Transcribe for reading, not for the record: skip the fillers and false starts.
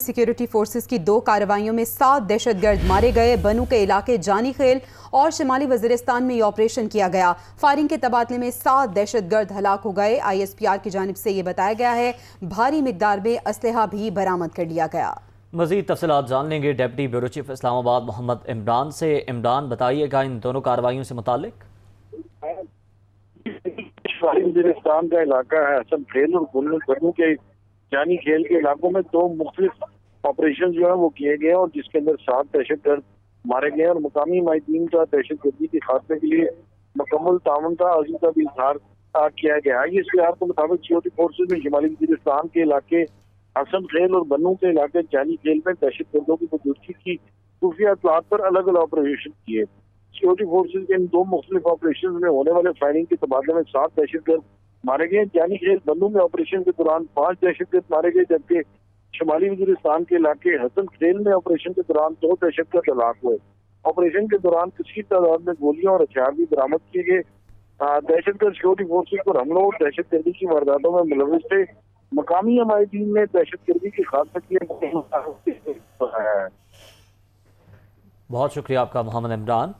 Security forces की 2 कार्रवाइयों में 7 दहशतगर्द मारे गए। बनू के इलाके जानी खेल और शिमाली वजीरिस्तान में ये ऑपरेशन किया गया। फायरिंग के तबादले में 7 दहशतगर्द हलाक हो गए। ISPR की जानिब से ये बताया गया है भारी मिकदार में असलहा भी बरामद कर लिया गया। मज़ीद तफसीलात जान लेंगे deputy bureau chief Islamabad Mohammad Imran से। इमरान, बताइएगा इन दोनों कार्रवाइयों से मुतालिक। वजीरिस्तान का इलाका है हसन खेल और बनू के जानी खेल के इलाकों में 2 मुख्तलिफ ऑपरेशन जो है वो किए गए और जिसके अंदर 7 दहशतगर्द मारे गए और मुकामी माहिदीन का दहशतगर्दी के खात्मे के लिए मुकम्मल ताउन का अज़ीम का भी इजहार किया गया। ISPR के मुताबिक सिक्योरिटी फोर्सेज ने शिमाली वजीरिस्तान के इलाके हसन खेल और बनू के इलाके जानी खेल में दहशतगर्दों की मौजूदगी की खुफिया इत्तलात पर अलग अलग ऑपरेशन किए। सिक्योरिटी फोर्सेज के इन 2 मुख्तलिफ ऑपरेशन में होने वाले फायरिंग के तबादले में 7 दहशतगर्द मारे गए। जानी खेल बनू में ऑपरेशन के दौरान 5 दहशतगर्द मारे गए, जबकि शिमाली वजीरिस्तान के इलाके हसन खेल में ऑपरेशन के दौरान 2 दहशतगर्द हलाक हुए। ऑपरेशन के दौरान किसी तादाद में गोलियां और हथियार भी बरामद किए गए। दहशतगर्द सिक्योरिटी फोर्सेज पर हमलों और दहशतगर्दी की वारदातों में मुलविस थे। मकामी हमायतीन ने दहशतगर्दी के खात्मे के लिए बहुत शुक्रिया आपका मोहम्मद इमरान।